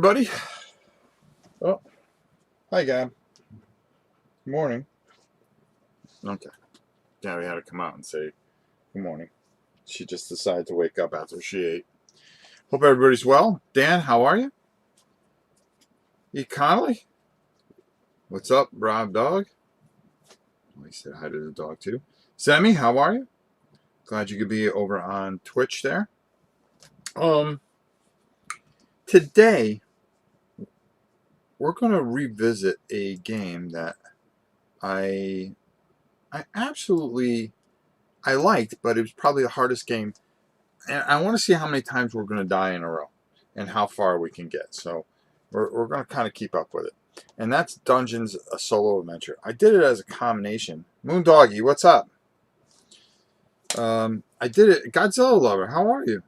everybody. Oh, hi, Gab. Good morning. Okay. Yeah, we had to come out and say good morning. She just decided to wake up after she ate. Hope everybody's well. Dan, how are you? E. Connolly? What's up, Rob Dog? I said hi to the dog, too. Sammy, how are you? Glad you could be over on Twitch there. Today, we're going to revisit a game that I absolutely liked, but it was probably the hardest game. And I want to see how many times we're going to die in a row and how far we can get. So we're going to kind of keep up with it. And that's Dungeons, a solo adventure. I did it as a combination. Moon Doggy, what's up? I did it. Godzilla Lover, how are you?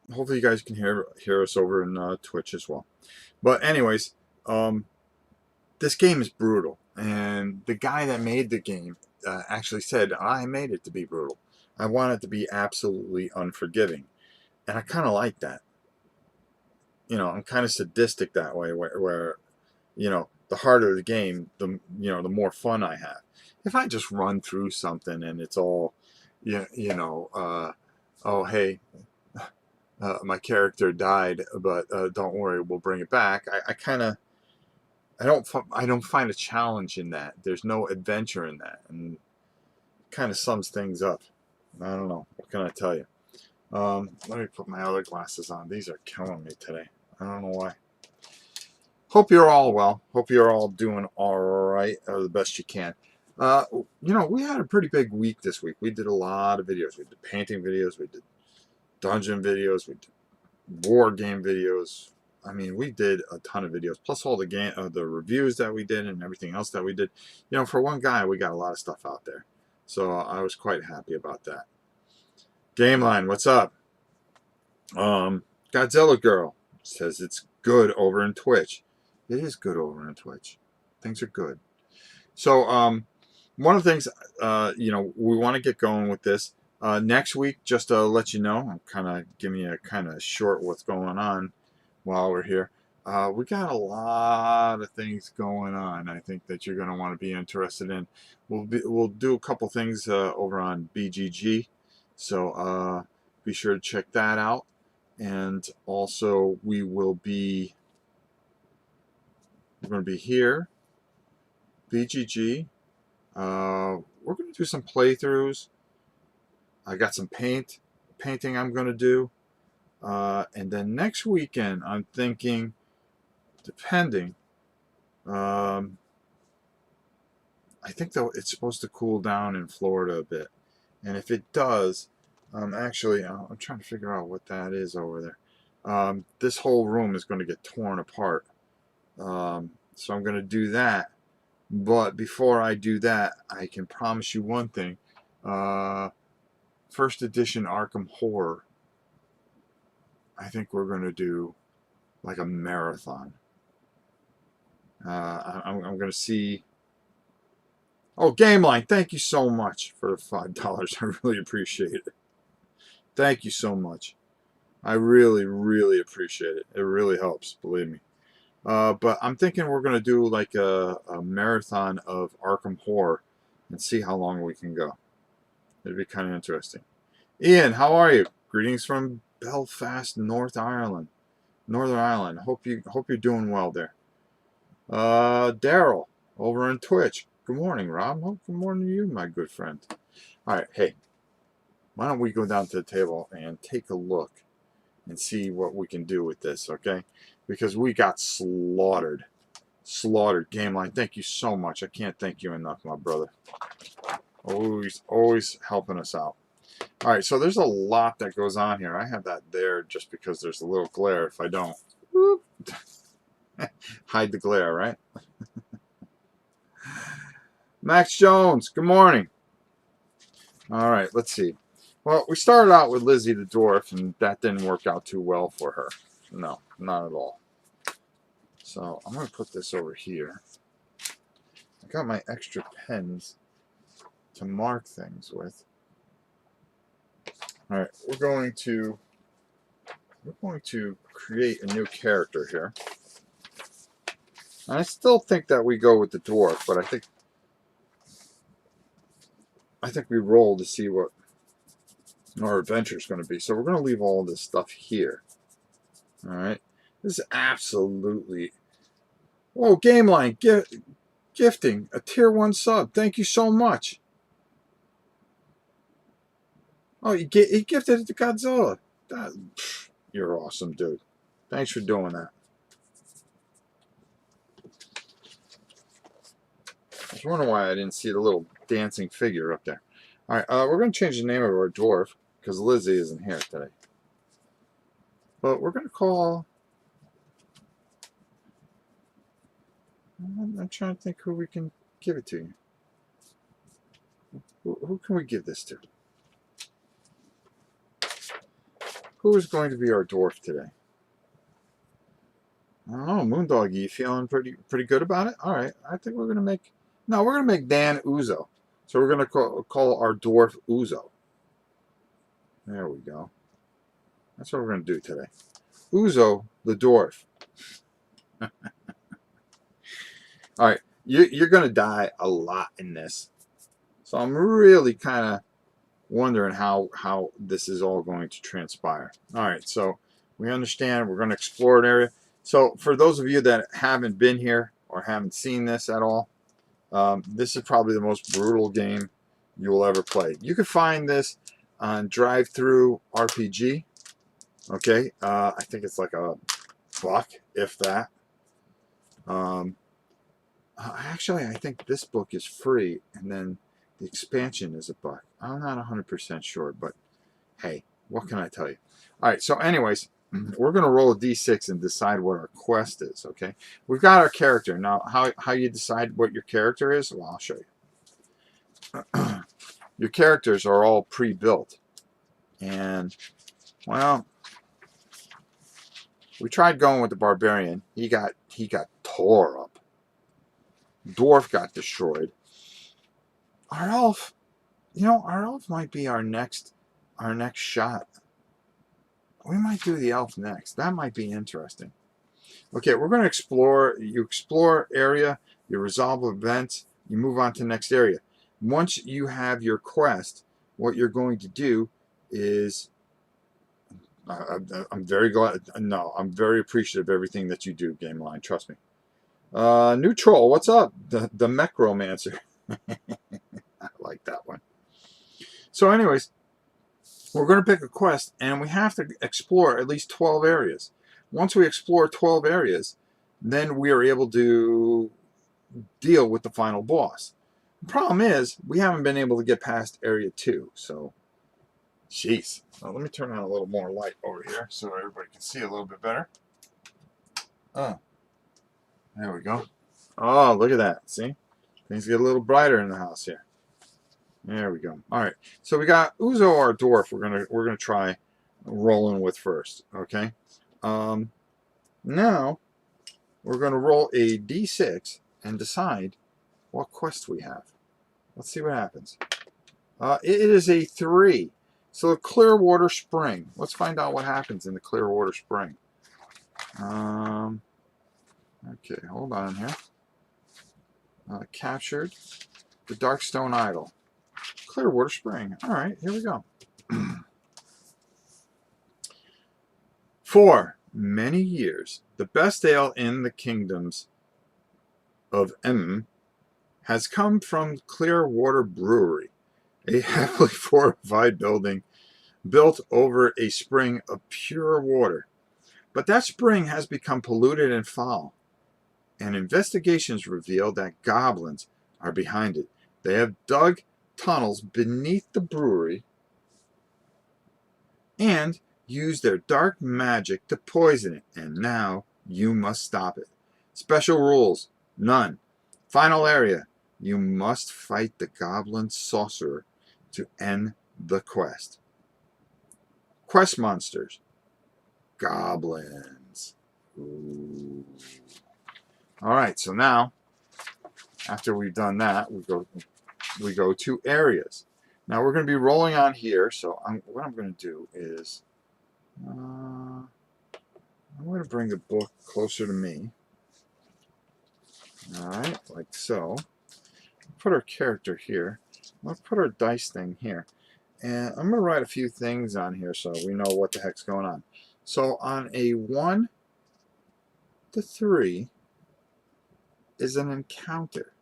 Hopefully you guys can hear us over in Twitch as well. But anyways, this game is brutal. And the guy that made the game actually said, I made it to be brutal. I want it to be absolutely unforgiving. And I kind of like that. You know, I'm kind of sadistic that way, where you know, the harder the game, the the more fun I have. If I just run through something and it's all, oh hey, my character died, but don't worry, we'll bring it back. I don't find a challenge in that. There's no adventure in that, and kind of sums things up. I don't know. What can I tell you? Let me put my other glasses on. These are killing me today. I don't know why. Hope you're all well. Hope you're all doing all right, or the best you can. We had a pretty big week this week. We did a lot of videos. We did painting videos. We did dungeon videos. We did board game videos. I mean, we did a ton of videos, plus all the reviews that we did and everything else that we did. You know, for one guy, we got a lot of stuff out there. So I was quite happy about that. Gameline, what's up? Godzilla Girl says it's good over in Twitch. It is good over in Twitch. Things are good. So one of the things we want to get going with this next week. Just to let you know, I'm kind of giving you a kind of short what's going on while we're here. We got a lot of things going on. I think that you're going to want to be interested in. We'll do a couple things over on BGG. So be sure to check that out. And also we're going to be here, BGG. We're going to do some playthroughs. I got some painting I'm going to do. And then next weekend, I'm thinking, depending, I think though it's supposed to cool down in Florida a bit. And if it does, actually, I'm trying to figure out what that is over there. This whole room is going to get torn apart. So I'm going to do that. But before I do that, I can promise you one thing. First edition Arkham Horror, I think we're going to do like a marathon. I'm going to see... Oh, Gameline, thank you so much for the $5. I really appreciate it. Thank you so much. I really, really appreciate it. It really helps, believe me. But I'm thinking we're going to do like a marathon of Arkham Horror and see how long we can go. It'd be kind of interesting. Ian, how are you? Greetings from Belfast, Northern Ireland. Hope you're doing well there. Daryl, over on Twitch. Good morning, Rob. Oh, good morning to you, my good friend. All right, hey, why don't we go down to the table and take a look and see what we can do with this, okay? Because we got slaughtered. Gameline, thank you so much. I can't thank you enough, my brother. Always helping us out. All right, so there's a lot that goes on here. I have that there just because there's a little glare. If I don't, hide the glare, right? Max Jones, good morning. All right, let's see. Well, we started out with Lizzie the dwarf, and that didn't work out too well for her. No, not at all. So I'm going to put this over here. I got my extra pens to mark things with. All right, we're going to we're going to create a new character here. And I still think that we go with the dwarf, but I think we roll to see what our adventure is going to be. So we're going to leave all this stuff here. All right. This is absolutely... Whoa, Game Line, gifting a tier 1 sub. Thank you so much. Oh, he gifted it to Godzilla. You're awesome, dude. Thanks for doing that. I was wondering why I didn't see the little dancing figure up there. All right, we're going to change the name of our dwarf because Lizzie isn't here today. But we're going to call... I'm trying to think who we can give it to. Who can we give this to? Who is going to be our dwarf today? I don't know, Moondoggy, you feeling pretty good about it? All right, I think we're going to make... No, we're going to make Dan Uzo. So we're going to call our dwarf Uzo. There we go. That's what we're going to do today. Uzo the dwarf. All right, you're going to die a lot in this. So I'm really kind of wondering how this is all going to transpire. All right, so we understand we're going to explore an area. So for those of you that haven't been here or haven't seen this at all, this is probably the most brutal game you will ever play. You can find this on DriveThru RPG. Okay, I think it's like $1, if that. Actually, I think this book is free, and then the expansion is $1. I'm not 100% sure, but hey, what can I tell you? All right, so anyways, we're going to roll a d6 and decide what our quest is, okay? We've got our character. Now, how you decide what your character is? Well, I'll show you. Your characters are all pre-built. And, well, we tried going with the barbarian. He got tore up. Dwarf got destroyed. Our elf, our elf might be our next shot. We might do the elf next. That might be interesting. Okay, we're going to explore. You explore area, you resolve events, you move on to the next area. Once you have your quest, what you're going to do is... I'm very glad. No, I'm very appreciative of everything that you do, Game Line. Trust me. New troll, what's up? The Mechromancer. I like that one. So anyways, we're going to pick a quest, and we have to explore at least 12 areas. Once we explore 12 areas, then we are able to deal with the final boss. The problem is, we haven't been able to get past area 2, so... Jeez. Now, let me turn on a little more light over here so everybody can see a little bit better. Oh. There we go. Oh, look at that. See? Things get a little brighter in the house here. There we go. All right. So we got Uzo, our dwarf. We're gonna try rolling with first. Okay. Now we're gonna roll a d6 and decide what quest we have. Let's see what happens. It is a 3. So Clearwater Spring. Let's find out what happens in the Clearwater Spring. Okay, hold on here. Captured the Darkstone Idol. Clearwater Spring. All right, here we go. For many years, the best ale in the kingdoms of has come from Clearwater Brewery, a heavily fortified building built over a spring of pure water. But that spring has become polluted and foul, and investigations reveal that goblins are behind it. They have dug tunnels beneath the brewery and used their dark magic to poison it, and now you must stop it. Special rules: none. Final area: you must fight the goblin sorcerer to end the quest. Quest monsters: goblins. Ooh. All right, so now after we've done that, we go to areas. Now we're going to be rolling on here. So what I'm going to do is I'm going to bring the book closer to me. Alright, like so. Put our character here. Let's put our dice thing here. And I'm going to write a few things on here so we know what the heck's going on. So on a 1 to 3 is an encounter.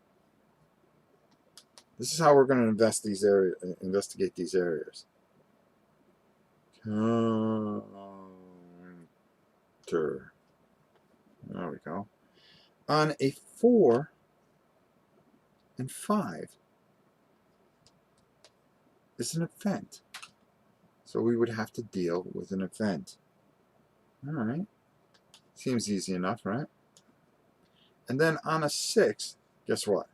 This is how we're going to investigate these areas. Encounter. There we go. On a 4 and 5 is an event. So we would have to deal with an event. Alright. Seems easy enough, right? And then on a 6, guess what?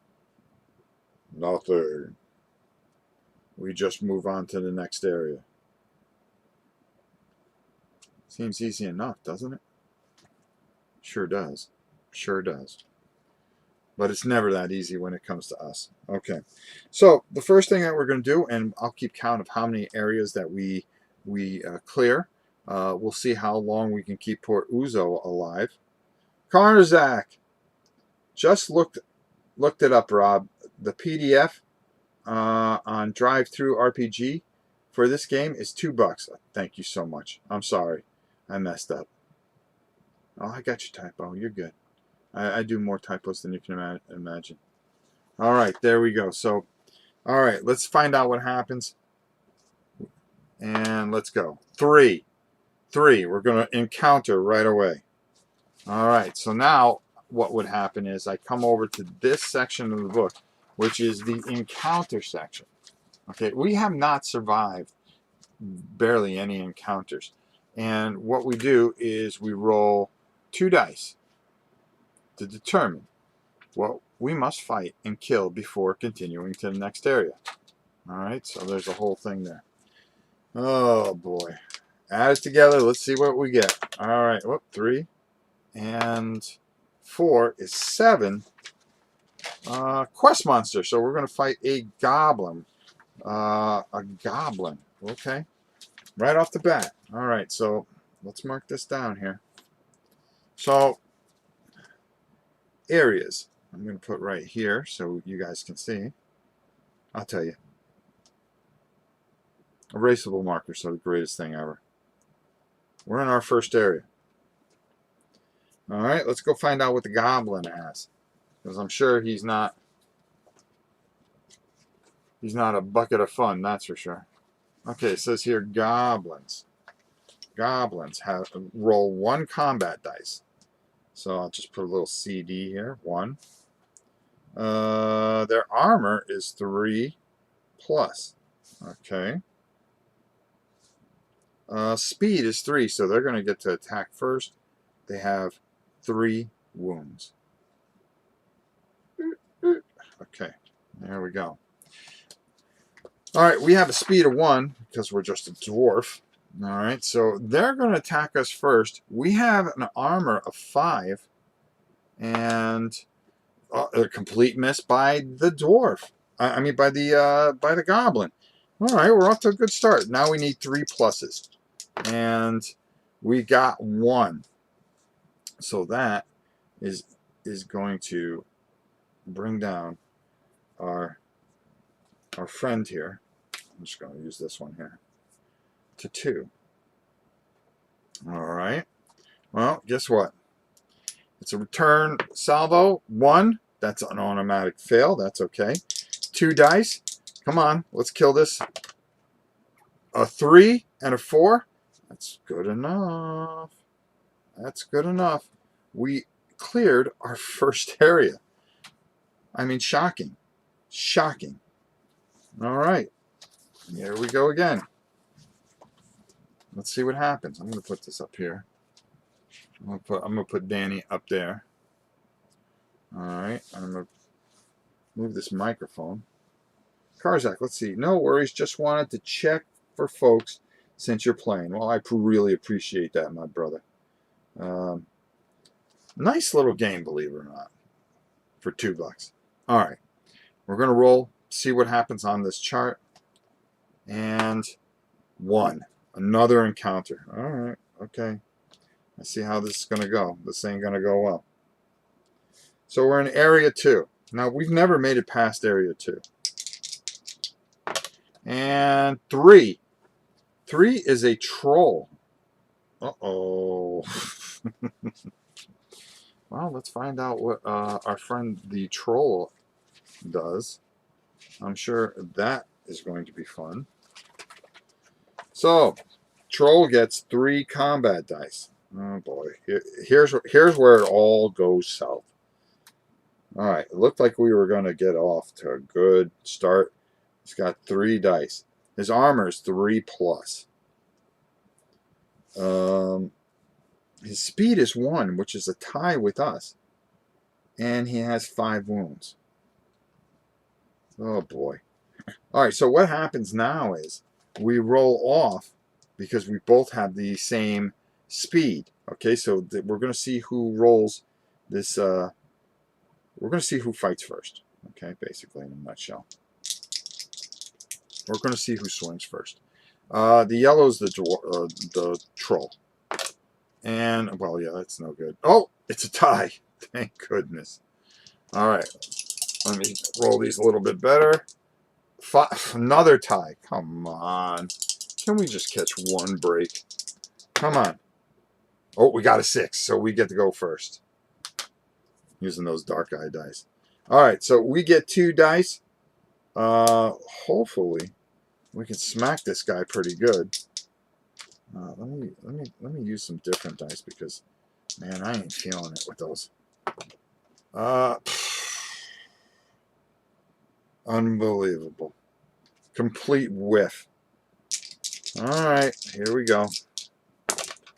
Nothing. We just move on to the next area. Seems easy enough, doesn't it? Sure does. Sure does. But it's never that easy when it comes to us. Okay. So the first thing that we're going to do, and I'll keep count of how many areas that we clear. We'll see how long we can keep Port Uzo alive. Karzak! Just looked it up, Rob. The PDF on DriveThru RPG for this game is $2. Thank you so much. I'm sorry. I messed up. Oh, I got your typo. You're good. I do more typos than you can imagine. All right, there we go. So, all right, let's find out what happens. And let's go. 3. We're going to encounter right away. All right, so now what would happen is I come over to this section of the book, which is the encounter section. Okay, we have not survived barely any encounters. And what we do is we roll 2 dice to determine what we must fight and kill before continuing to the next area. Alright, so there's a whole thing there. Oh boy. Add it together, let's see what we get. Alright, 3 and 4 is 7. Quest monster, so we're going to fight a goblin. Okay. Right off the bat. Alright, so let's mark this down here. So, areas. I'm going to put right here so you guys can see. I'll tell you. Erasable markers are the greatest thing ever. We're in our first area. Alright, let's go find out what the goblin has. Because I'm sure he's not a bucket of fun, that's for sure. Okay, it says here goblins. Goblins roll 1 combat dice. So I'll just put a little CD here. 1. Their armor is 3 plus. Okay. Speed is 3, so they're going to get to attack first. They have 3 wounds. Okay, there we go. Alright, we have a speed of 1 because we're just a dwarf. Alright, so they're going to attack us first. We have an armor of 5 and a complete miss by the dwarf. I mean by the goblin. Alright, we're off to a good start. Now we need 3 pluses. And we got 1. So that is going to bring down our friend here. I'm just going to use this one here to 2. All right. Well, guess what? It's a return salvo. 1. That's an automatic fail. That's okay. 2 dice. Come on. Let's kill this. A 3 and a 4. That's good enough. That's good enough. We cleared our first area. I mean, shocking. Shocking. All right. Here we go again. Let's see what happens. I'm going to put this up here. I'm going to put Danny up there. All right. I'm going to move this microphone. Karzak, let's see. No worries. Just wanted to check for folks since you're playing. Well, I really appreciate that, my brother. Nice little game, believe it or not, for $2. All right. We're going to roll, see what happens on this chart. And 1. Another encounter. All right. Okay. I see how this is going to go. This ain't going to go well. So we're in Area 2. Now, we've never made it past Area 2. And 3. 3 is a troll. Uh-oh. Well, let's find out what our friend the troll does. I'm sure that is going to be fun. So, troll gets 3 combat dice. Oh boy, here's where it all goes south. All right, it looked like we were going to get off to a good start. He's got 3 dice. His armor is 3 plus. His speed is 1, which is a tie with us, and he has 5 wounds. Oh boy. All right, so what happens now is we roll off because we both have the same speed. Okay, so we're going to see who rolls this. We're going to see who fights first. Okay, basically in a nutshell. We're going to see who swings first. The yellow is the troll. And, well, yeah, that's no good. Oh, it's a tie. Thank goodness. All right, let me roll these a little bit better. Another tie. Come on. Can we just catch one break? Come on. Oh, we got a 6, so we get to go first. Using those dark eye dice. All right, so we get 2 dice. Hopefully, we can smack this guy pretty good. Let me use some different dice because, man, I ain't feeling it with those. Unbelievable. Complete whiff. All right, here we go.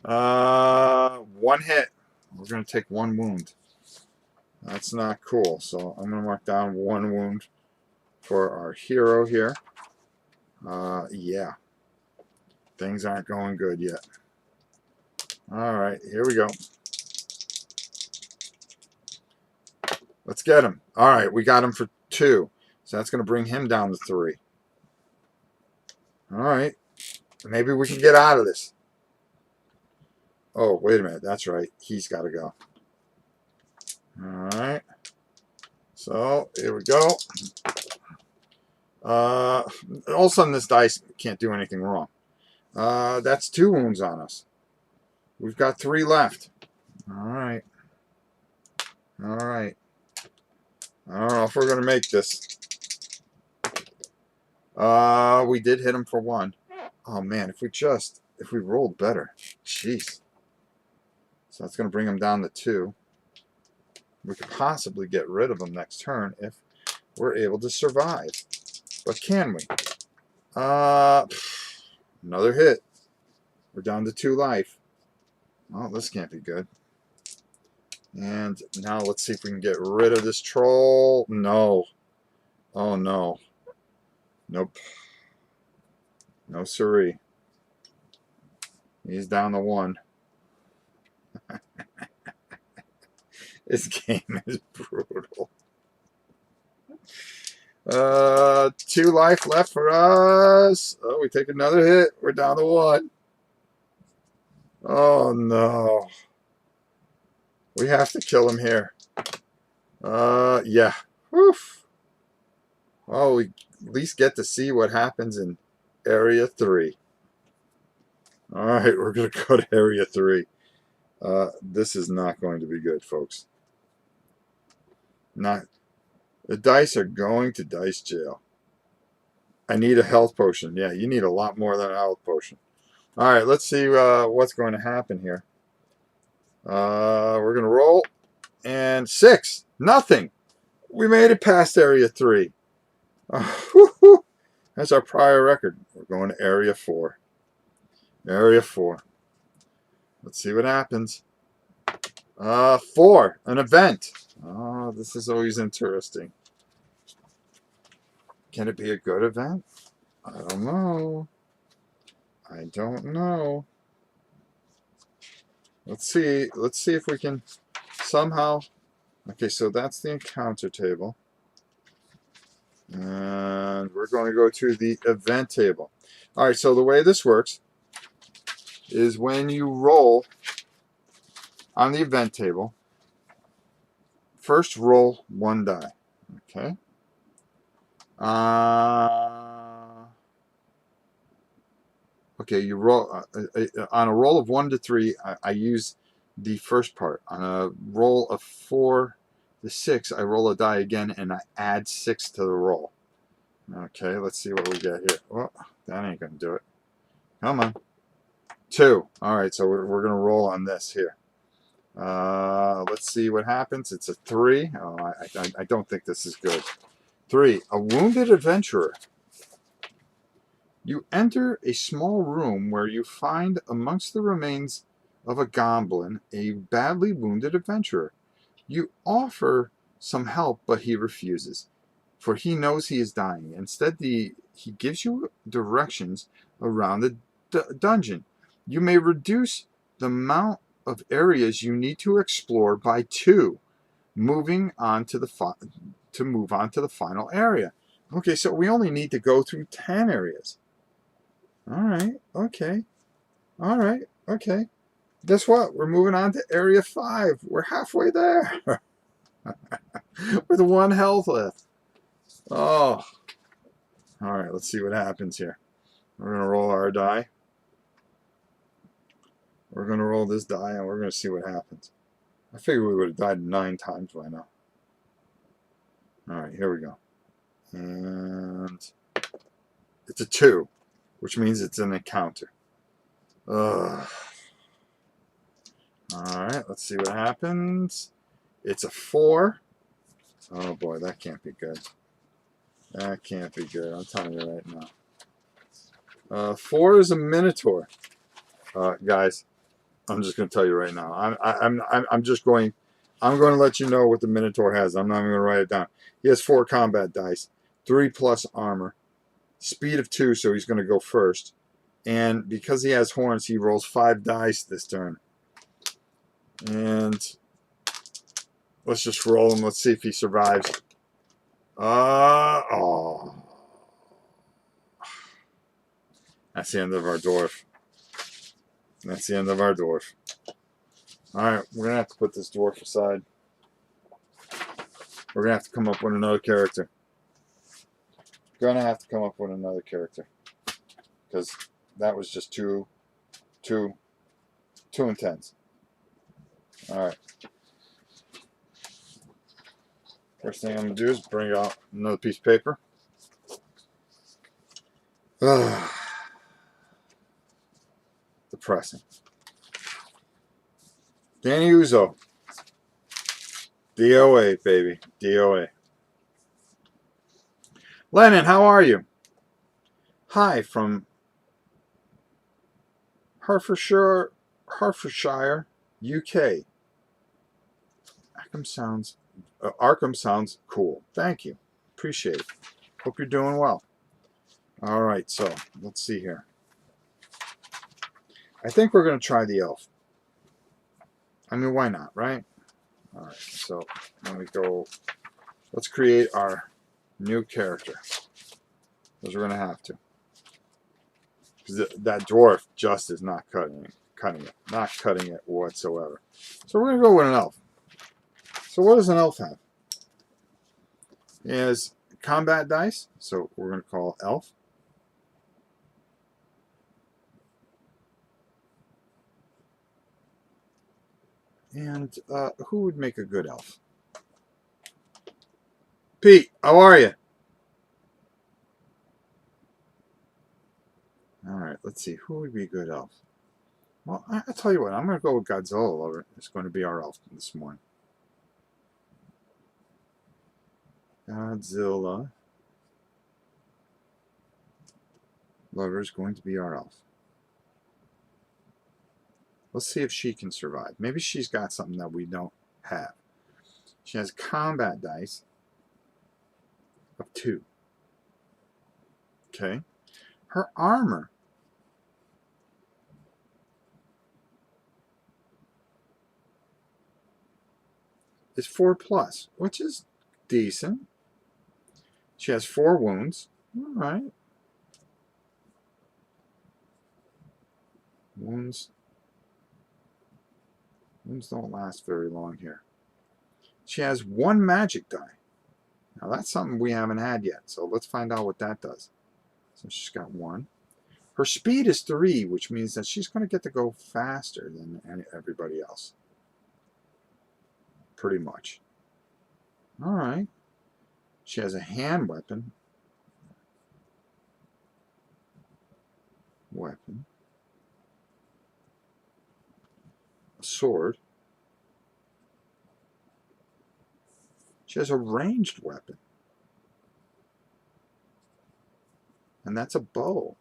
1 hit. We're going to take 1 wound. That's not cool. So I'm going to mark down 1 wound for our hero here. Yeah. Things aren't going good yet. All right, here we go. Let's get him. All right, we got him for 2. So that's going to bring him down to 3. All right. Maybe we can get out of this. Oh, wait a minute. That's right. He's got to go. All right. So, here we go. All of a sudden, this dice can't do anything wrong. That's 2 wounds on us. We've got 3 left. All right. All right. I don't know if we're going to make this. We did hit him for 1. Oh, man. If we rolled better. Jeez. So that's going to bring him down to 2. We could possibly get rid of him next turn if we're able to survive. But can we? Another hit. We're down to 2 life. Oh, this can't be good. And now let's see if we can get rid of this troll. No. Oh, no. Nope. No siree. He's down to 1. This game is brutal. 2 life left for us. Oh, we take another hit. We're down to 1. Oh, no. We have to kill him here. Yeah. Woof. Oh, we at least get to see what happens in Area 3. All right, we're going to go to Area 3. This is not going to be good, folks. The dice are going to dice jail. I need a health potion. Yeah, you need a lot more than a health potion. All right, let's see what's going to happen here. We're going to roll. And 6. Nothing. We made it past Area 3. That's our prior record. We're going to Area 4. Area 4. Let's see what happens. 4. An event. Oh, this is always interesting. Can it be a good event? I don't know. I don't know. Let's see. Let's see if we can somehow... Okay, so that's the encounter table. And we're going to go to the event table. All right, so the way this works is when you roll on the event table, first roll 1 die. Okay. Okay, you roll on a roll of 1 to 3. I use the first part. On a roll of 4 to 6, I roll a die again, and I add 6 to the roll. Okay, let's see what we get here. Well, that ain't gonna do it. Come on. 2. All right, so we're gonna roll on this here. Let's see what happens. It's a 3. Oh, I don't think this is good. 3. A wounded adventurer. You enter a small room where you find amongst the remains of a goblin a badly wounded adventurer. You offer some help, but he refuses, for he knows he is dying. Instead, he gives you directions around the dungeon. You may reduce the amount of areas you need to explore by 2, moving on to move on to the final area. Okay, so we only need to go through 10 areas. All right, okay. All right, okay. Guess what? We're moving on to area 5. We're halfway there. With 1 health left. Oh. All right, let's see what happens here. We're going to roll our die. We're going to roll this die, and we're going to see what happens. I figured we would have died 9 times by now. All right, here we go. And it's a 2, which means it's an encounter. Ugh. All right, let's see what happens. It's a 4. Oh boy, that can't be good. That can't be good. I'm telling you right now. 4 is a minotaur. Guys, I'm just going to tell you right now. I'm going to let you know what the minotaur has. I'm not even going to write it down. He has 4 combat dice, 3 plus armor, speed of 2, so he's going to go first. And because he has horns, he rolls 5 dice this turn. And let's just roll him. Let's see if he survives. Oh. That's the end of our dwarf. That's the end of our dwarf. Alright, we're going to have to put this dwarf aside. We're going to have to come up with another character. Going to have to come up with another character. Because that was just too intense. Alright. First thing I'm going to do is bring out another piece of paper. Depressing. Danny Uzo. DOA, baby. DOA. Lennon, how are you? Hi, from Hertfordshire, UK. Arkham sounds cool. Thank you. Appreciate it. Hope you're doing well. All right, so let's see here. I think we're going to try the elf. I mean, why not, right? All right, so let me go. Let's create our new character. Because we're going to have to. Because that dwarf just is not cutting it. Not cutting it whatsoever. So we're going to go with an elf. So what does an elf have? He has combat dice. So we're going to call elf. And who would make a good elf? Pete, how are you? All right, let's see. Who would be a good elf? Well, I'll tell you what. I'm going to go with Godzilla Lover. It's going to be our elf this morning. Godzilla Lover is going to be our elf. Let's see if she can survive. Maybe she's got something that we don't have. She has combat dice of 2. Okay. Her armor is 4 plus, which is decent. She has 4 wounds. All right. Wounds Things don't last very long here. She has 1 magic die. Now that's something we haven't had yet, so let's find out what that does. So she's got 1. Her speed is 3, which means that she's going to get to go faster than everybody else. Pretty much. Alright. She has a hand weapon. A sword. She has a ranged weapon. And that's a bow.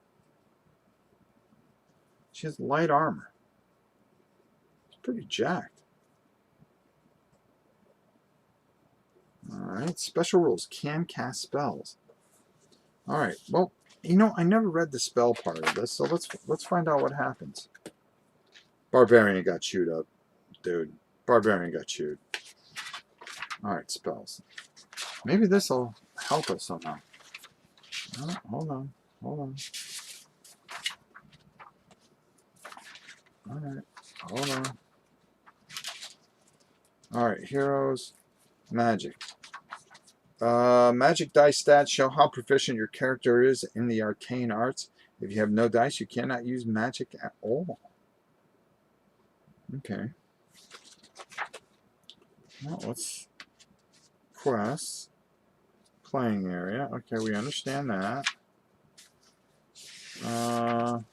She has light armor. It's pretty jacked. Alright, special rules. Can cast spells. Alright, well, you know, I never read the spell part of this, so let's find out what happens. Barbarian got chewed up. Dude, Barbarian got chewed. Alright, spells. Maybe this will help us somehow. Oh, hold on. Alright, hold on. Alright, heroes. Magic. Magic dice stats show how proficient your character is in the arcane arts. If you have no dice, you cannot use magic at all. Okay. Well, let's... Quests. Playing area. Okay, we understand that. How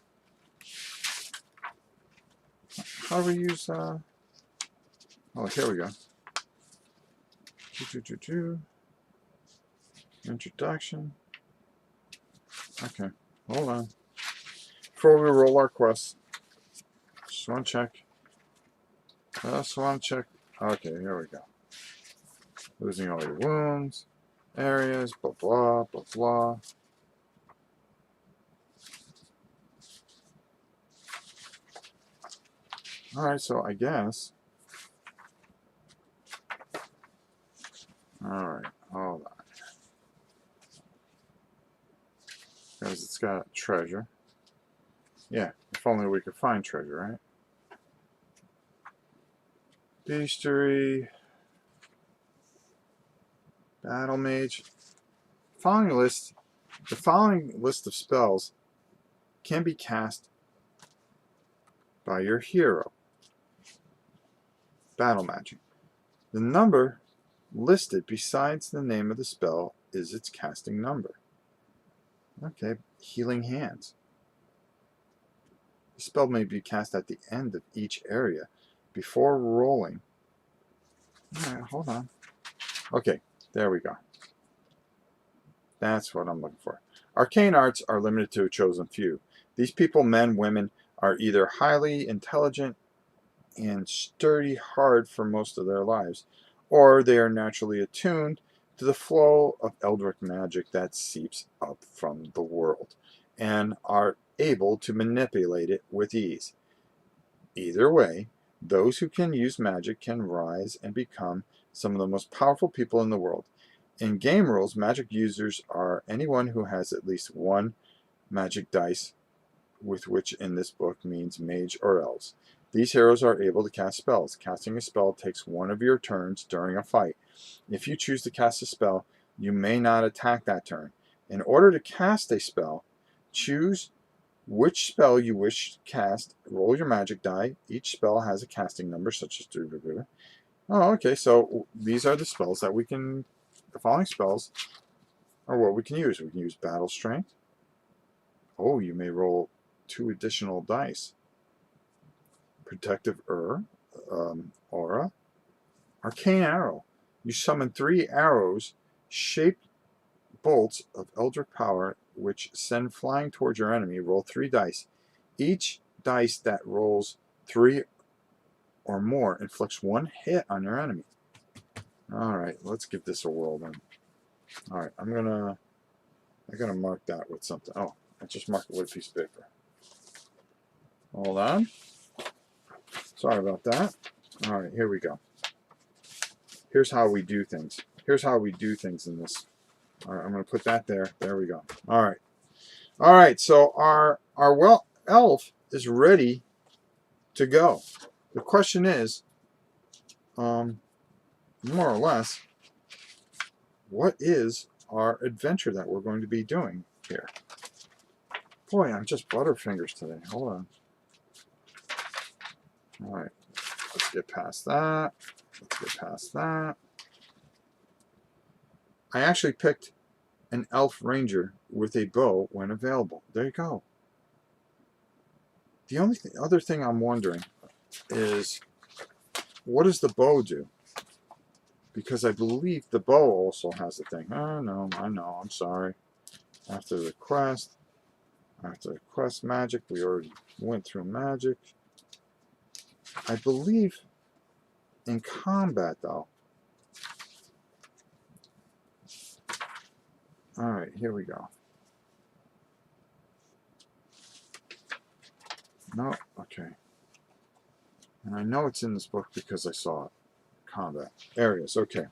do we use... Oh, here we go. Introduction. Okay, hold on. Before we roll our quests, just want to check. Okay, here we go. Losing all your wounds, areas, blah, blah, blah, blah. Alright, so I guess. Alright, hold on. Because it's got treasure. Yeah, if only we could find treasure, right? Beastery. Battle Mage. The following list of spells can be cast by your hero. Battle Magic. The number listed besides the name of the spell is its casting number. Okay, Healing Hands. The spell may be cast at the end of each area before rolling. Alright, hold on. Okay, there we go. That's what I'm looking for. Arcane arts are limited to a chosen few. These people, men, women, are either highly intelligent and study hard for most of their lives, or they are naturally attuned to the flow of eldritch magic that seeps up from the world, and are able to manipulate it with ease. Either way, those who can use magic can rise and become some of the most powerful people in the world. In game rules, magic users are anyone who has at least 1 magic dice, with which in this book means mage or elves. These heroes are able to cast spells. Casting a spell takes 1 of your turns during a fight. If you choose to cast a spell, you may not attack that turn. In order to cast a spell, choose which spell you wish to cast. Roll your magic die. Each spell has a casting number, such as... Oh, okay, so these are the spells that we can... The following spells are what we can use. We can use Battle Strength. Oh, you may roll 2 additional dice. Protective Aura. Arcane Arrow. You summon 3 arrows, shaped bolts of eldritch power, which send flying towards your enemy. Roll 3 dice. Each dice that rolls 3 or more inflicts 1 hit on your enemy. Alright, let's give this a whirl then. Alright, I'm gonna mark that with something. Oh, I just marked it with a piece of paper. Hold on. Sorry about that. Alright, here we go. Here's how we do things. Here's how we do things in this. Alright, I'm going to put that there. There we go. Alright. Alright, so our elf is ready to go. The question is, more or less, what is our adventure that we're going to be doing here. Boy, I'm just butterfingers today. Hold on. All right, let's get past that. Let's get past that. I actually picked an elf ranger with a bow when available. There you go. The only other thing I'm wondering is, what does the bow do? Because I believe the bow also has a thing. Oh, no, I know. I'm sorry. After the quest magic, we already went through magic. I believe in combat, though. All right, here we go. No, okay. And I know it's in this book because I saw it. Combat areas, okay.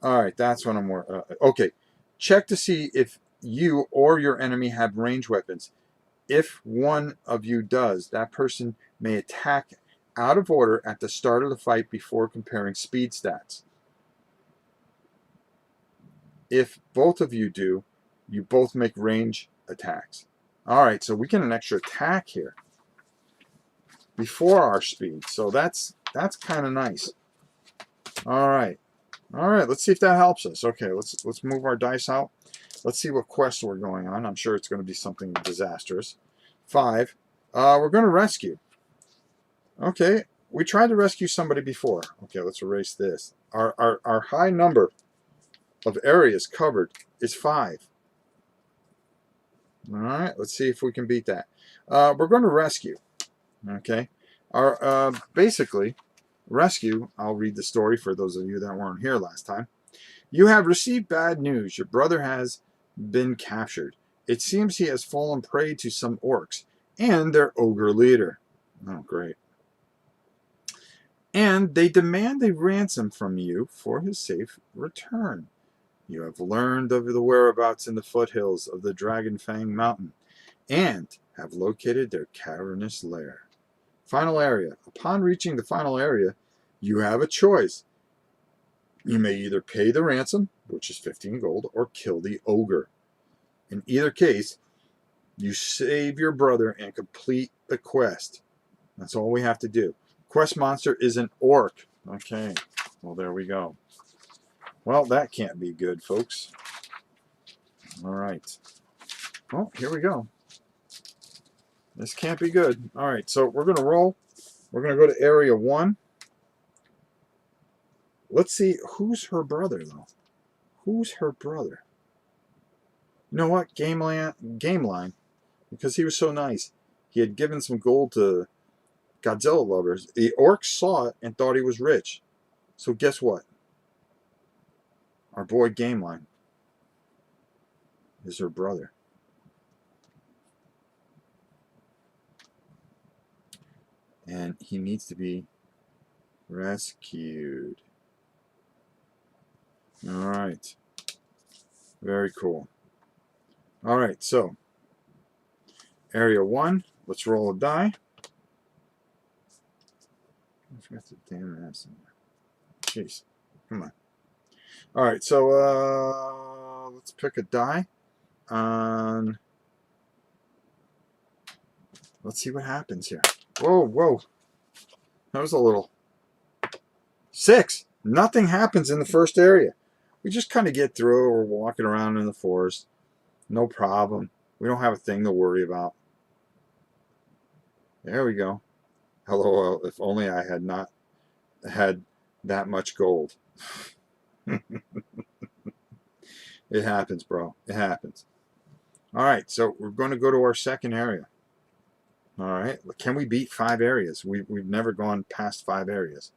All right, that's what I'm working. Okay, check to see if you or your enemy have ranged weapons. If one of you does, that person may attack out of order at the start of the fight before comparing speed stats. If both of you do, you both make range attacks. All right, so we get an extra attack here before our speed. So that's kind of nice. All right. All right, let's see if that helps us. Okay, let's move our dice out. Let's see what quest we're going on. I'm sure it's going to be something disastrous. 5. We're going to rescue. Okay, we tried to rescue somebody before. Okay, let's erase this. Our high number of areas covered is 5. All right, let's see if we can beat that. We're going to rescue. Okay, our basically rescue. I'll read the story for those of you that weren't here last time. You have received bad news. Your brother has been captured. It seems he has fallen prey to some orcs and their ogre leader. Oh, great. And they demand a ransom from you for his safe return. You have learned of the whereabouts in the foothills of the Dragonfang Mountain and have located their cavernous lair. Final area. Upon reaching the final area, you have a choice. You may either pay the ransom, which is 15 gold, or kill the ogre. In either case, you save your brother and complete the quest. That's all we have to do. Quest monster is an orc. Okay, well, there we go. Well, that can't be good, folks. All right. Well, here we go. This can't be good. All right, so we're going to roll. We're going to go to area 1. Let's see, who's her brother, though? Who's her brother? You know what? Game line, because he was so nice. He had given some gold to Godzilla lovers. The orcs saw it and thought he was rich. So guess what? Our boy Game Line is her brother. And he needs to be rescued. All right. Very cool. All right, so area 1. Let's roll a die. I forgot the damn ass in there. Jeez. Come on. All right, so let's pick a die. Let's see what happens here. Whoa, whoa. That was a little. 6. Nothing happens in the first area. We just kind of get through. We're walking around in the forest. No problem. We don't have a thing to worry about. There we go. LOL, if only I had not had that much gold. It happens, bro. It happens. All right, so we're going to go to our second area. All right, can we beat 5 areas? We've never gone past 5 areas.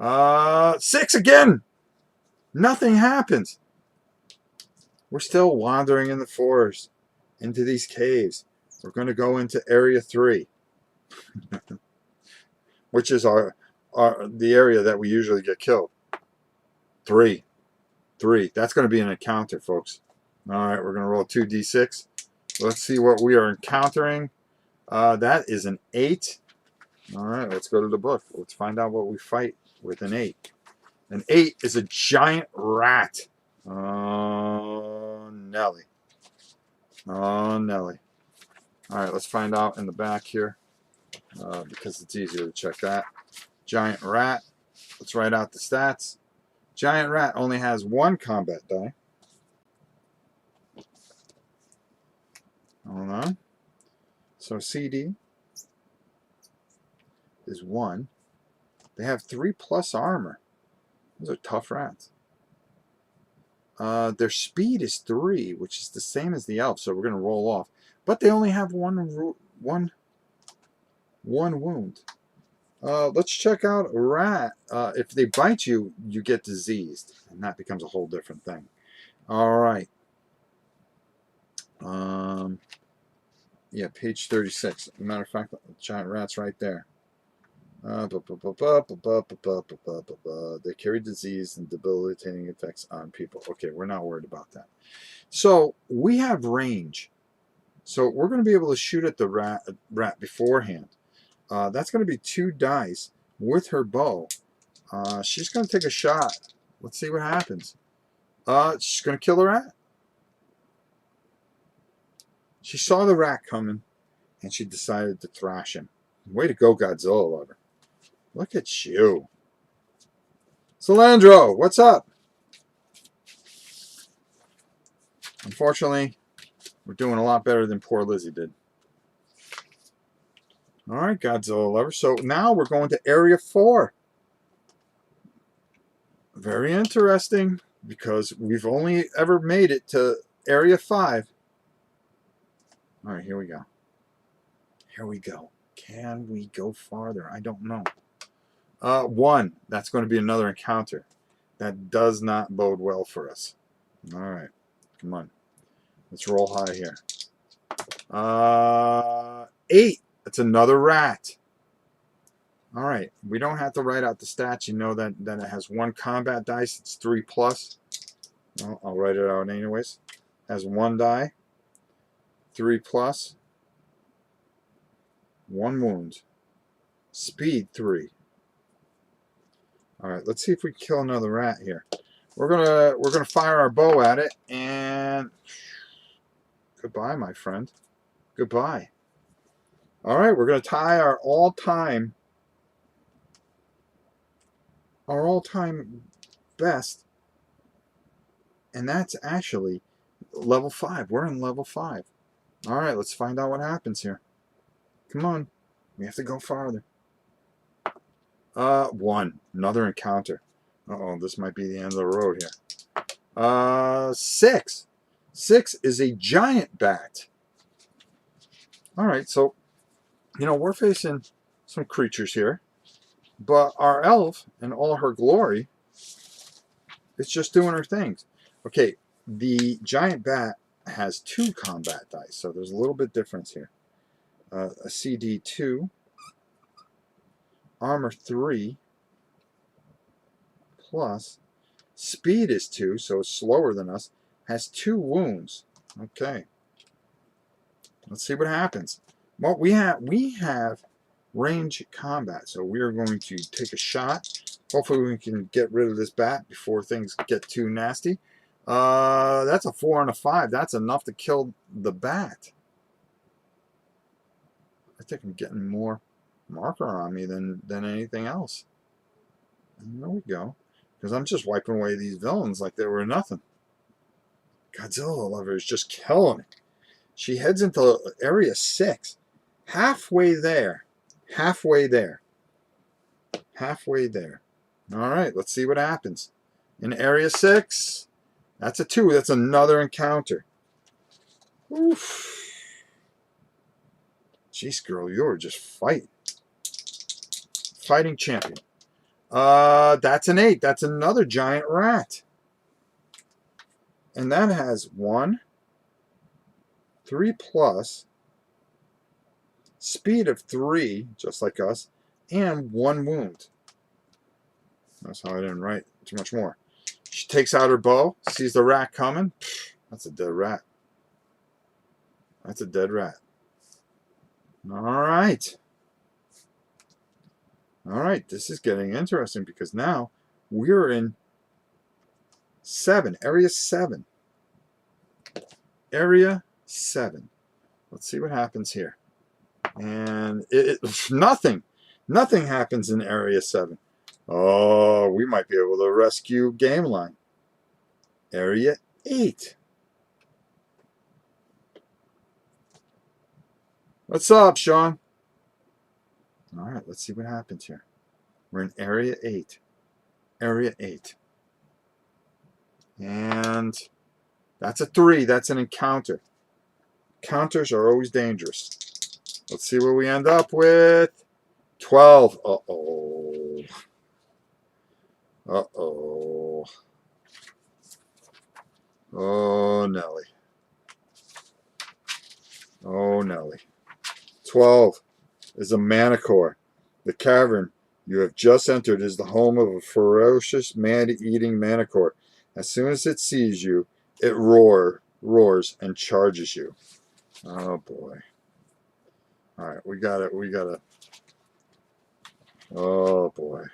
6 again. Nothing happens. We're still wandering in the forest into these caves. We're going to go into area 3, which is the area that we usually get killed. 3. That's going to be an encounter, folks. All right, we're going to roll 2d6. Let's see what we are encountering. That is an 8. All right, let's go to the book. Let's find out what we fight with an 8. An 8 is a giant rat. Oh, Nelly. Oh, Nelly. All right, let's find out in the back here because it's easier to check that. Giant rat. Let's write out the stats. Giant rat only has 1 combat die. Hold on. So CD is 1. They have 3+ armor. Those are tough rats. Their speed is 3, which is the same as the elf, so we're going to roll off. But they only have one wound. Let's check out a rat. If they bite you, you get diseased, and that becomes a whole different thing. All right. Yeah, page 36. As a matter of fact, the giant rat's right there. They carry disease and debilitating effects on people. Okay, we're not worried about that. So we have range. So we're going to be able to shoot at the rat beforehand. That's going to be 2 dice with her bow. She's going to take a shot. Let's see what happens. She's going to kill the rat. She saw the rat coming, and she decided to thrash him. Way to go, Godzilla lover. Look at you. Salandro, what's up? Unfortunately, we're doing a lot better than poor Lizzie did. All right, Godzilla lover. So now we're going to Area 4. Very interesting, because we've only ever made it to Area 5. All right, here we go. Here we go. Can we go farther? I don't know. 1. That's going to be another encounter. That does not bode well for us. All right. Come on. Let's roll high here. 8. That's another rat. All right. We don't have to write out the stats. You know that it has 1 combat dice. It's 3+. Well, I'll write it out anyways. Has 1 die. 3+. 1 wound. Speed 3. All right, let's see if we can kill another rat here. We're gonna fire our bow at it, and goodbye, my friend. Goodbye. All right, we're gonna tie our all-time best, and that's actually level 5. We're in level 5. All right, let's find out what happens here. Come on, we have to go farther. 1. Another encounter. Uh-oh, this might be the end of the road here. 6. 6 is a giant bat. All right, so, you know, we're facing some creatures here, but our elf, in all her glory, is just doing her things. Okay, the giant bat has 2 combat dice, so there's a little bit difference here. A CD 2, armor 3, plus speed is 2, so it's slower than us, has 2 wounds. Okay. Let's see what happens. Well, we have range combat, so we are going to take a shot. Hopefully we can get rid of this bat before things get too nasty. That's a 4 and a 5. That's enough to kill the bat. I think I'm getting more marker on me than anything else. And there we go. Because I'm just wiping away these villains like they were nothing. Godzilla lover is just killing it. She heads into Area 6. Halfway there. Halfway there. Halfway there. All right, let's see what happens. In Area 6, that's a 2. That's another encounter. Oof. Jeez, girl, you're just fighting. Fighting champion. That's an 8. That's another giant rat. And that has 1, 3+, speed of 3, just like us, and 1 wound. That's how I didn't write too much more. She takes out her bow, sees the rat coming. That's a dead rat. That's a dead rat. All right. All right, this is getting interesting because now we're in 7, area 7. Area 7. Let's see what happens here. And nothing happens in area 7. Oh, we might be able to rescue Game Line. Area 8. What's up, Sean? All right, let's see what happens here. We're in area 8. Area 8. And that's a 3. That's an encounter. Counters are always dangerous. Let's see where we end up with. 12. Uh-oh. Uh-oh. Oh, Nelly. Oh, Nelly. 12 is a manicore. The cavern you have just entered is the home of a ferocious, man-eating manicore. As soon as it sees you, it roars, and charges you. Oh, boy. All right, we got it. Oh, boy.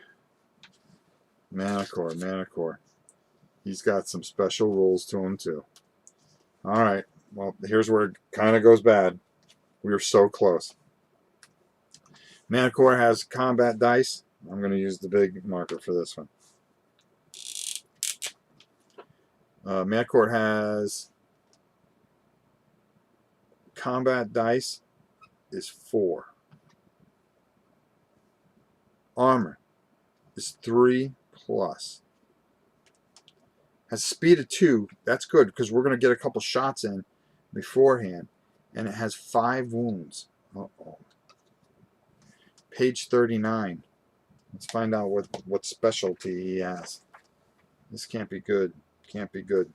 Manicore. He's got some special rules to him, too. All right. Well, here's where it kind of goes bad. We were so close. Manicore has combat dice. I'm going to use the big marker for this one. Manicore has combat dice is 4. Armor is 3+. Has speed of 2. That's good because we're going to get a couple shots in beforehand. And it has 5 wounds. Uh-oh. Page 39. Let's find out what specialty he has. This can't be good. Can't be good.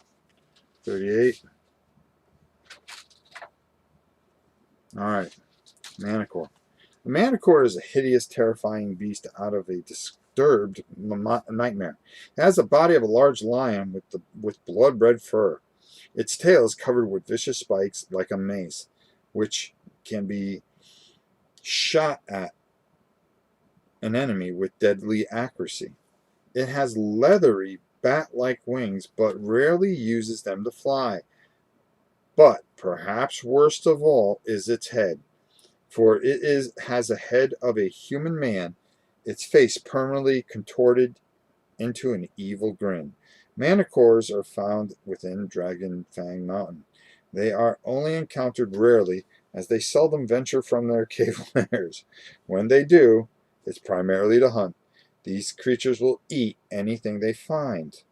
38. Alright. Manicore. The manicore is a hideous, terrifying beast out of a disturbed nightmare. It has the body of a large lion with blood-red fur. Its tail is covered with vicious spikes like a mace, which can be shot at an enemy with deadly accuracy. It has leathery, bat-like wings, but rarely uses them to fly. But perhaps worst of all is its head, for it has a head of a human man, its face permanently contorted into an evil grin. Manicores are found within Dragon Fang Mountain. They are only encountered rarely, as they seldom venture from their cave lairs. When they do, it's primarily to hunt. These creatures will eat anything they find.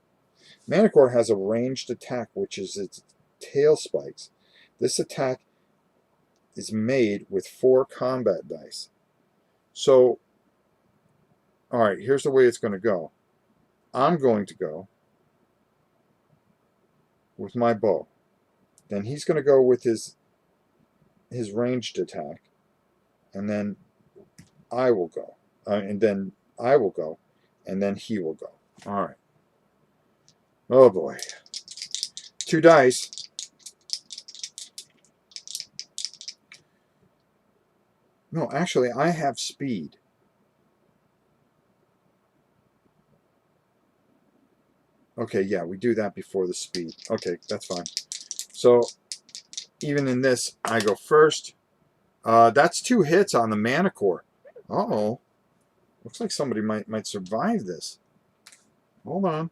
Manicore has a ranged attack, which is its tail spikes. This attack is made with 4 combat dice. So, alright, here's the way it's going to go. I'm going to go with my bow. Then he's going to go with his ranged attack. And then I will go. And then I will go. And then he will go. Alright. Oh boy. 2 dice. No, actually, I have speed. Okay, yeah, we do that before the speed. Okay, that's fine. So, even in this, I go first. That's 2 hits on the manicore. Uh-oh. Looks like somebody might survive this. Hold on.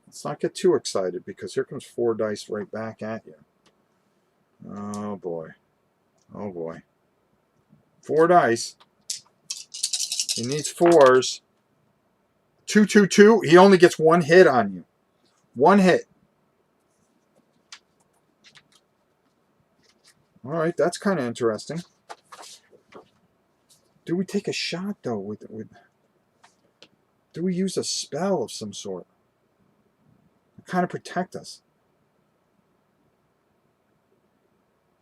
Let's not get too excited, because here comes 4 dice right back at you. Oh, boy. Oh, boy. 4 dice. He needs 4s. 2, 2, 2. He only gets 1 hit on you. 1 hit. Alright, that's kind of interesting. Do we take a shot, though? Do we use a spell of some sort? To kind of protect us?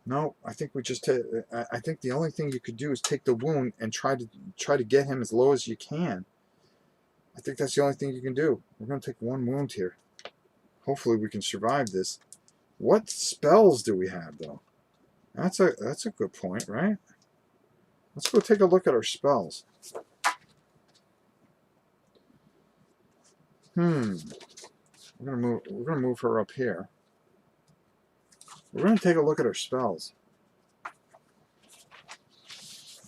No, I think we just. I think the only thing you could do is take the wound and try to get him as low as you can. I think that's the only thing you can do. We're going to take 1 wound here. Hopefully we can survive this. What spells do we have, though? That's a good point, right? Let's go take a look at our spells. We're gonna move her up here. We're gonna take a look at her spells.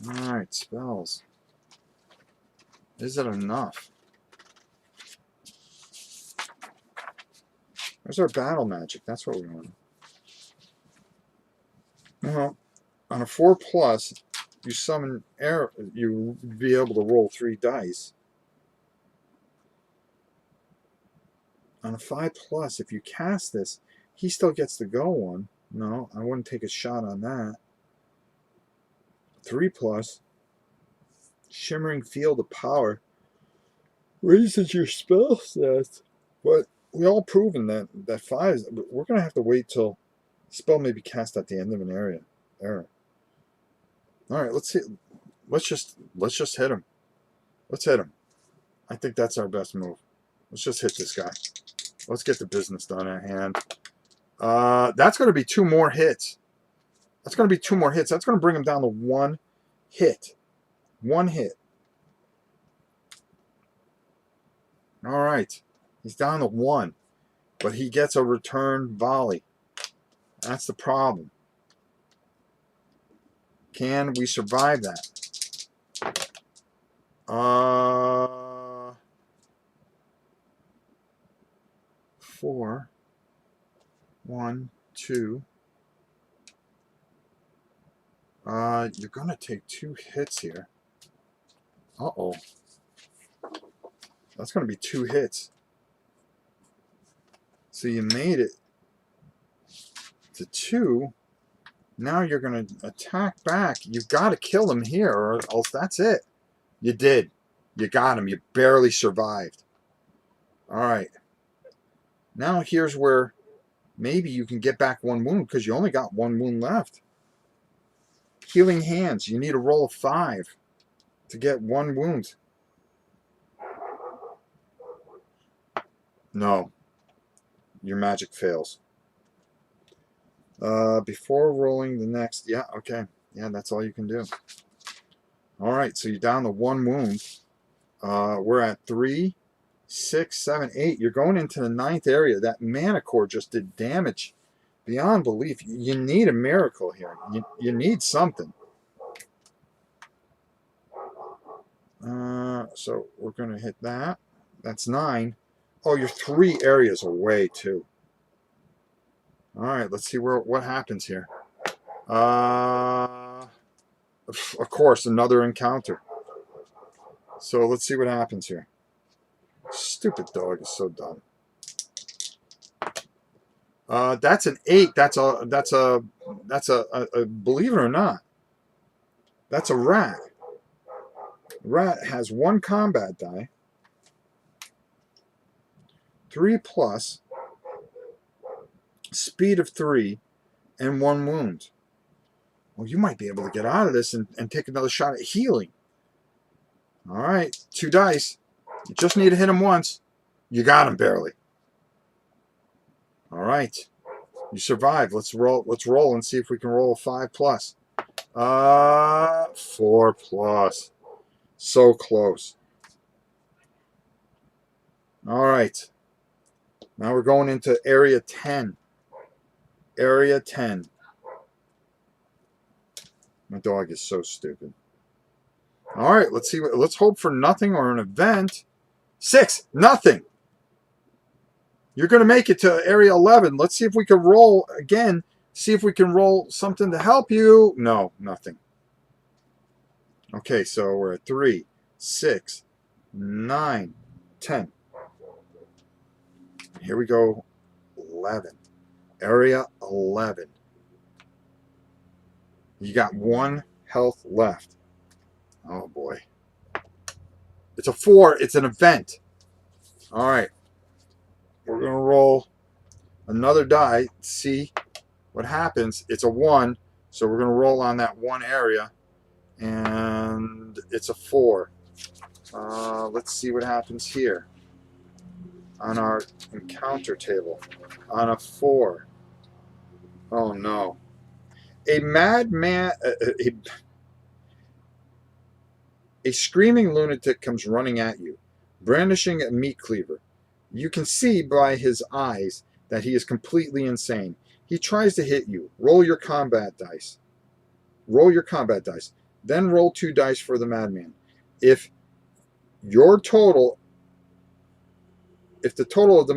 Alright, spells. Is it enough? Where's our battle magic? That's what we want. Well, on a 4+, you summon air. You be able to roll 3 dice. On a 5+, if you cast this, he still gets to go one. No, I wouldn't take a shot on that. 3+, shimmering field of power raises your spell stats. But we all proven that 5 is. We're gonna have to wait till spell may be cast at the end of an area. All right, let's see. Let's just hit him. Let's hit him. I think that's our best move. Let's just hit this guy. Let's get the business done at hand. That's going to be 2 more hits. That's going to be 2 more hits. That's going to bring him down to 1 hit. 1 hit. All right. He's down to 1. But he gets a return volley. That's the problem. Can we survive that? 4. 1, 2. You're gonna take 2 hits here. Uh-oh. That's gonna be 2 hits. So you made it to 2. Now you're gonna attack back. You've got to kill him here, or else that's it. You did. You got him. You barely survived. All right. Now here's where maybe you can get back 1 wound because you only got 1 wound left. Healing hands. You need a roll of 5 to get 1 wound. No. Your magic fails. Before rolling the next. Yeah, okay. Yeah, that's all you can do. All right, so you're down to 1 wound. We're at 3, 6, 7, 8. You're going into the 9th area. That mana core just did damage beyond belief. You need a miracle here. You need something. So we're going to hit that. That's 9. Oh, you're 3 areas away, too. All right, let's see what happens here. Of course, another encounter. So let's see what happens here. Stupid dog is so dumb. That's an 8. That's a believe it or not, that's a rat. Rat has 1 combat die, 3+, speed of 3, and 1 wound. Well, you might be able to get out of this and take another shot at healing. All right, 2 dice. You just need to hit him once. You got him barely. All right, you survived. Let's roll and see if we can roll a 5+. 4+. So close. All right. Now we're going into area 10. Area 10. My dog is so stupid. All right, let's see. Let's hope for nothing or an event. 6, nothing. You're going to make it to area 11. Let's see if we can roll again. See if we can roll something to help you. No, nothing. Okay, so we're at 3, 6, 9, 10. Here we go. 11. Area 11. You got 1 health left. Oh boy. It's a 4. It's an event. All right. We're going to roll another die. See what happens. It's a 1. So we're going to roll on that 1 area. And it's a 4. Let's see what happens here. On our encounter table. On a 4. Oh no. A madman... A screaming lunatic comes running at you, brandishing a meat cleaver. You can see by his eyes that he is completely insane. He tries to hit you. Roll your combat dice. Roll your combat dice. Then roll 2 dice for the madman. If your total, if the total of the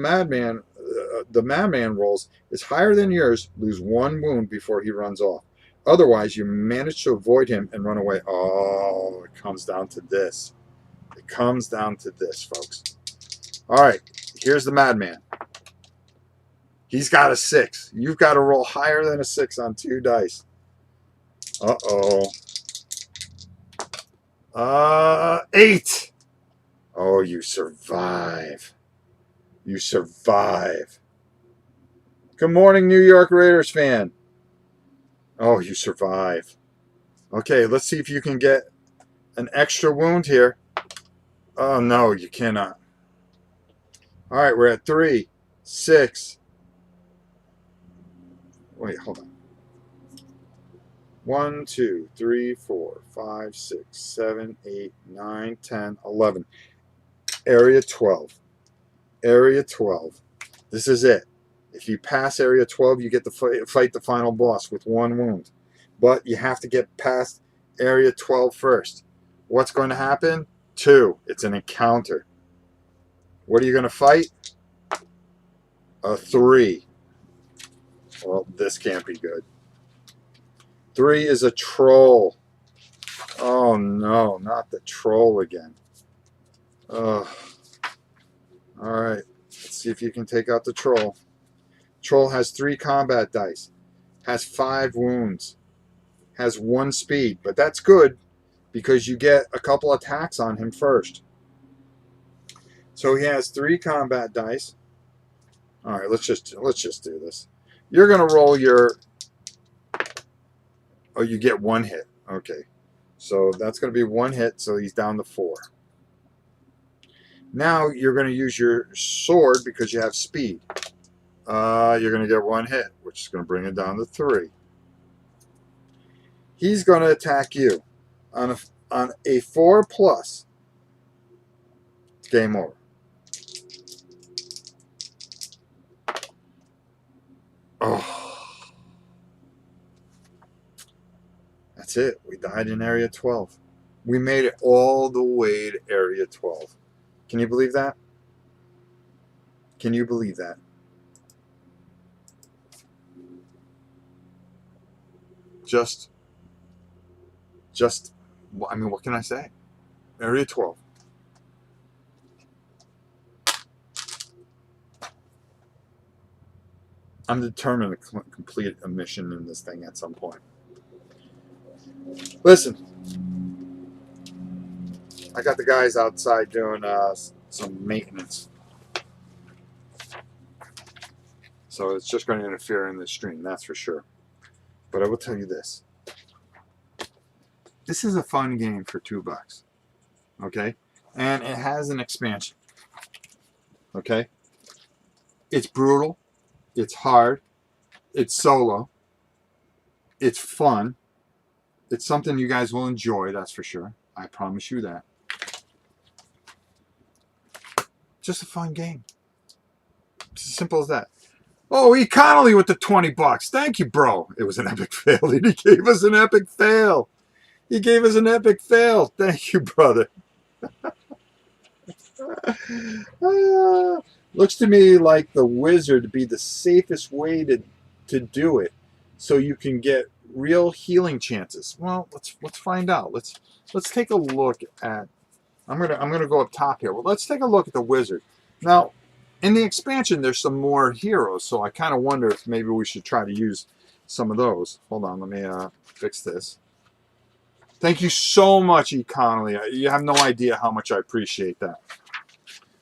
madman rolls is higher than yours, lose 1 wound before he runs off. Otherwise, you manage to avoid him and run away. Oh, it comes down to this. It comes down to this, folks. All right, here's the madman. He's got a 6. You've got to roll higher than a 6 on 2 dice. Uh-oh. 8. Oh, you survive. You survive. Good morning, New York Raiders fan. Oh, you survive. Okay, let's see if you can get an extra wound here. Oh, no, you cannot. All right, we're at 3, 6. Wait, hold on. 1, 2, 3, 4, 5, 6, 7, 8, 9, 10, 11. Area 12. Area 12. This is it. If you pass Area 12, you get to fight the final boss with 1 wound. But you have to get past Area 12 first. What's going to happen? 2. It's an encounter. What are you going to fight? A 3. Well, this can't be good. 3 is a troll. Oh no, not the troll again. Ugh. Alright, let's see if you can take out the troll. Troll has 3 combat dice. Has 5 wounds. Has 1 speed. But that's good because you get a couple attacks on him first. So he has 3 combat dice. Alright, let's just do this. You're gonna roll your... Oh, you get 1 hit. Okay. So that's going to be 1 hit, so he's down to 4. Now you're going to use your sword because you have speed. You're going to get 1 hit, which is going to bring it down to 3. He's going to attack you. On a 4 plus, it's game over. Oh. That's it. We died in Area 12. We made it all the way to Area 12. Can you believe that? Can you believe that? Just, I mean, what can I say? Area 12. I'm determined to complete a mission in this thing at some point. Listen, I got the guys outside doing some maintenance. So it's just going to interfere in the stream, that's for sure. But I will tell you this. This is a fun game for $2. Okay? And it has an expansion. Okay? It's brutal. It's hard. It's solo. It's fun. It's something you guys will enjoy, that's for sure. I promise you that. Just a fun game. It's as simple as that. Oh, E. Connolly with the $20. Thank you, bro. It was an epic fail. He gave us an epic fail. He gave us an epic fail. Thank you, brother. Looks to me like the wizard would be the safest way to do it, so you can get real healing chances. Well, let's find out. Let's take a look at. I'm gonna go up top here. Well, let's take a look at the wizard. Now, in the expansion, there's some more heroes, so I kind of wonder if maybe we should try to use some of those. Hold on, let me fix this. Thank you so much, E. Connolly. You have no idea how much I appreciate that.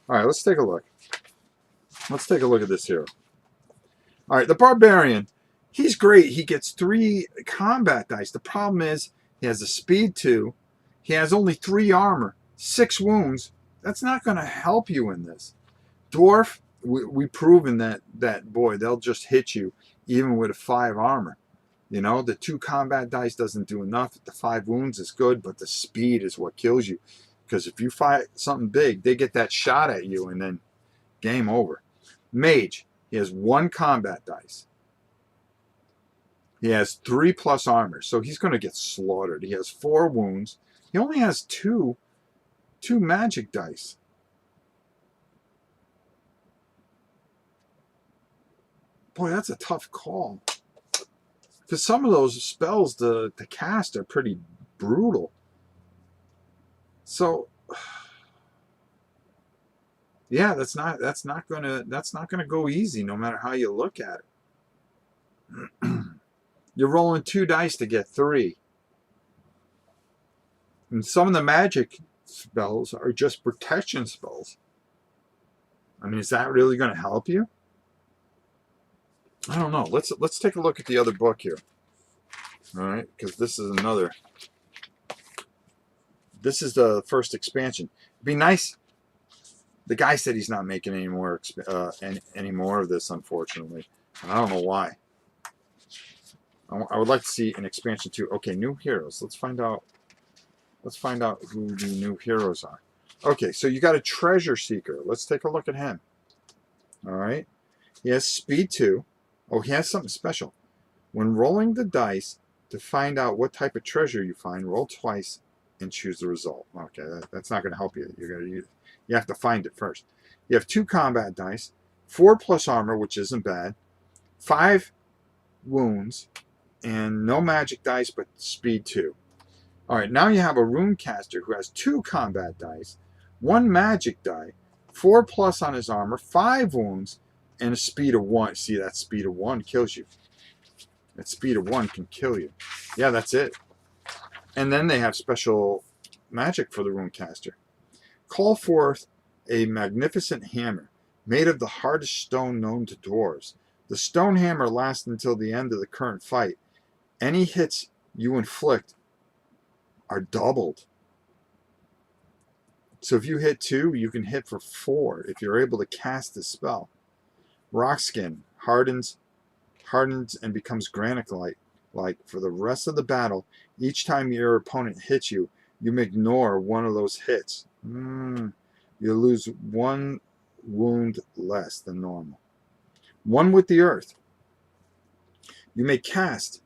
All right, let's take a look. Let's take a look at this hero. All right, the Barbarian. He's great. He gets 3 combat dice. The problem is he has a speed 2. He has only 3 armor, 6 wounds. That's not going to help you in this. Dwarf, we've proven that boy, they'll just hit you even with a 5 armor. You know, the 2 combat dice doesn't do enough. The 5 wounds is good, but the speed is what kills you. Because if you fight something big, they get that shot at you, and then Game over. Mage, he has 1 combat dice. He has 3+ armor, so he's going to get slaughtered. He has 4 wounds. He only has two magic dice. Boy, that's a tough call. Because some of those spells to cast are pretty brutal. So, yeah, that's not gonna go easy no matter how you look at it. You're rolling 2 dice to get 3. And some of the magic spells are just protection spells. I mean, is that really going to help you? I don't know. Let's take a look at the other book here. All right, because this is another. This is the first expansion. It'd be nice. The guy said he's not making any more of this, unfortunately. I don't know why. I would like to see an expansion too. Okay, new heroes. Let's find out. Let's find out who the new heroes are. Okay, so you got a treasure seeker. Let's take a look at him. All right. He has speed 2. Oh, he has something special. When rolling the dice to find out what type of treasure you find, roll twice and choose the result. Okay, that's not going to help you. You have to find it first. You have 2 combat dice, 4+ armor, which isn't bad, 5 wounds, and no magic dice, but speed 2. All right, now you have a rune caster who has 2 combat dice, 1 magic die, 4+ on his armor, 5 wounds, and a speed of 1. See, that speed of 1 kills you. That speed of 1 can kill you. Yeah, that's it. And then they have special magic for the rune caster. Call forth a magnificent hammer made of the hardest stone known to dwarves. The stone hammer lasts until the end of the current fight. Any hits you inflict are doubled. So if you hit 2, you can hit for 4 if you're able to cast the spell. Rock skin hardens and becomes granite-like. For the rest of the battle, each time your opponent hits you, you ignore one of those hits. You lose 1 wound less than normal. 1 with the earth. You may cast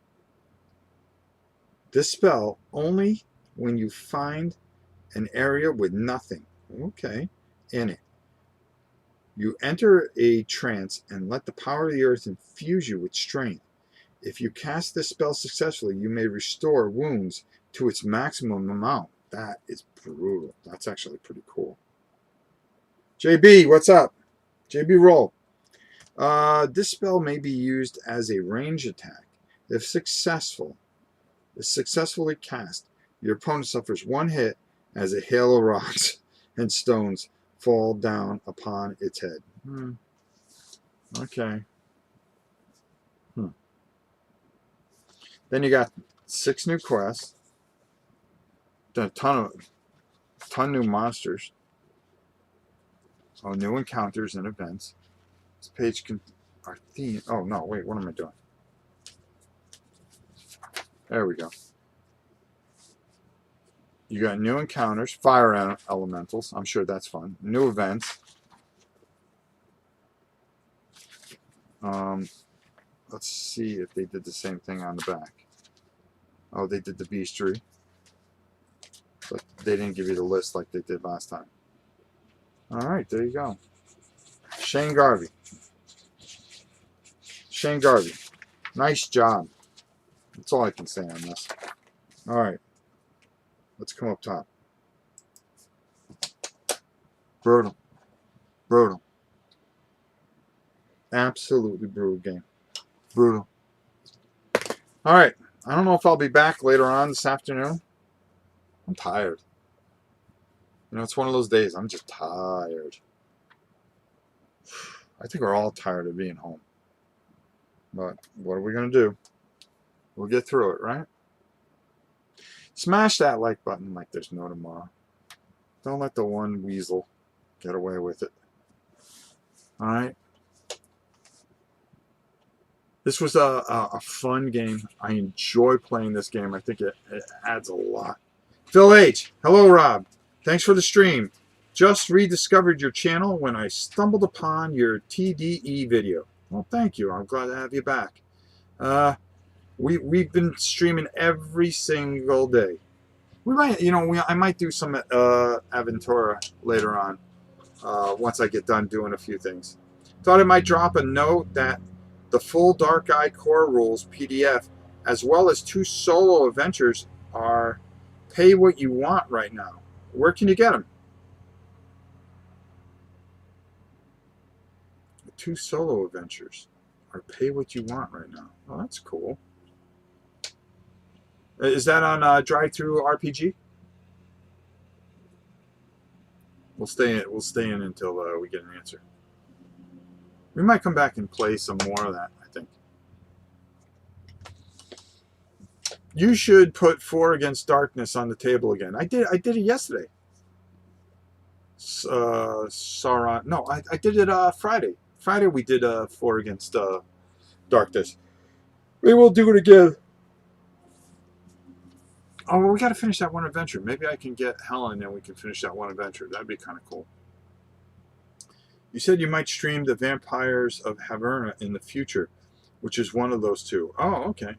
this spell only when you find an area with nothing, in it. You enter a trance and let the power of the earth infuse you with strength. If you cast this spell successfully, you may restore wounds to its maximum amount. That is brutal. That's actually pretty cool. JB, what's up? JB, roll. This spell may be used as a range attack. If successfully cast, your opponent suffers 1 hit as a hail of rocks and stones fall down upon its head. Okay. Then you got 6 new quests. Then a ton new monsters. New encounters and events. This page our theme. Oh no, wait, what am I doing? There we go. You got new encounters, fire elementals. I'm sure that's fun. New events. Let's see if they did the same thing on the back. Oh, they did the bestiary. But they didn't give you the list like they did last time. Alright, there you go. Shane Garvey. Shane Garvey. Nice job. That's all I can say on this. Alright. Let's come up top. Brutal. Brutal. Absolutely brutal game. Brutal. Alright. I don't know if I'll be back later on this afternoon. I'm tired. You know, it's one of those days. I'm just tired. I think we're all tired of being home. But what are we going to do? We'll get through it, right? Smash that like button like there's no tomorrow. Don't let the one weasel get away with it. Alright? This was a fun game. I enjoy playing this game. I think it adds a lot. Phil H. Hello, Rob. Thanks for the stream. Just rediscovered your channel when I stumbled upon your TDE video. Well, thank you. I'm glad to have you back. We've been streaming every single day. We might, I might do some Aventura later on once I get done doing a few things. Thought I might drop a note that the full Dark Eye Core Rules PDF, as well as 2 solo adventures, are pay what you want right now. Where can you get them? 2 solo adventures are pay what you want right now. Oh, that's cool. Is that on DriveThru RPG? We'll stay in until we get an answer. We might come back and play some more of that, I think. You should put 4 Against Darkness on the table again. I did it yesterday. Sauron. No, I did it Friday. Friday we did 4 Against Darkness. We will do it again. Oh, well, we got to finish that one adventure. Maybe I can get Helen and we can finish that one adventure. That'd be kind of cool. You said you might stream the Vampires of Haverna in the future, which is one of those 2. Oh, okay.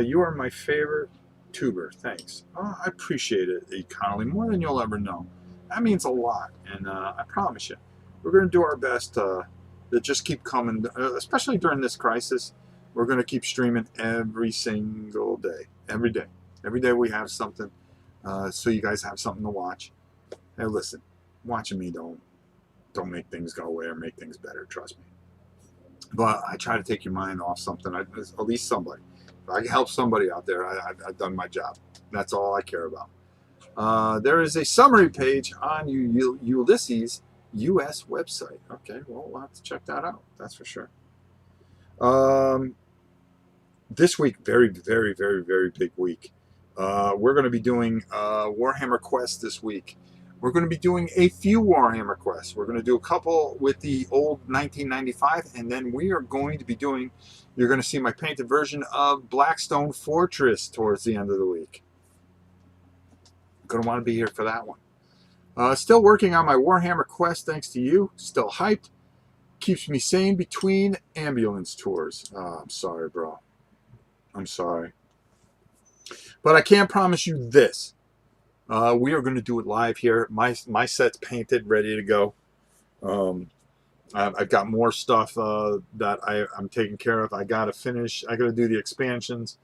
You are my favorite tuber. Thanks. Oh, I appreciate it, Connolly, more than you'll ever know. That means a lot, and I promise you, we're going to do our best to just keep coming, especially during this crisis. We're going to keep streaming every single day. Every day. Every day we have something, so you guys have something to watch. Hey, listen, watching me don't make things go away or make things better, trust me. But I try to take your mind off something, at least somebody. If I can help somebody out there, I've done my job. That's all I care about. There is a summary page on Ulysses' U.S. website. Okay, well, we'll have to check that out. That's for sure. This week, very, very, very, very big week. We're going to be doing Warhammer Quest this week. We're going to be doing a few Warhammer Quests. We're going to do a couple with the old 1995, and then we are going to be doing, you're going to see my painted version of Blackstone Fortress towards the end of the week. Going to want to be here for that one. Still working on my Warhammer Quest thanks to you. Still hyped. Keeps me sane between ambulance tours. Oh, I'm sorry, bro. I'm sorry. But I can promise you this. We are going to do it live here. My set's painted, ready to go. I've got more stuff that I'm taking care of. I got to finish. I got to do the expansions,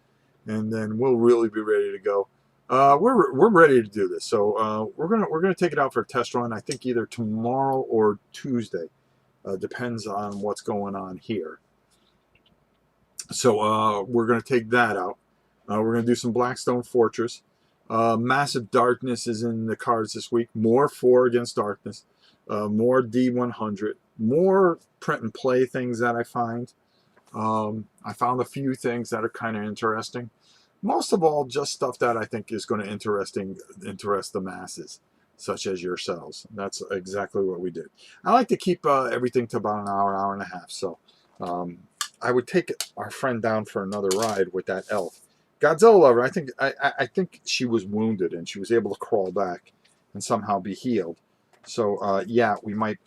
and then we'll really be ready to go. We're ready to do this. So we're gonna take it out for a test run. I think either tomorrow or Tuesday. Depends on what's going on here. So we're going to take that out. We're going to do some Blackstone Fortress. Massive Darkness is in the cards this week. More 4 Against Darkness. More D100. More print and play things that I find. I found a few things that are kind of interesting. Most of all, just stuff that I think is going to interest the masses, such as yourselves. That's exactly what we did. I like to keep everything to about an hour, hour and a half. So I would take our friend down for another ride with that elf. Godzilla Lover, I think she was wounded and she was able to crawl back and somehow be healed. So yeah, we might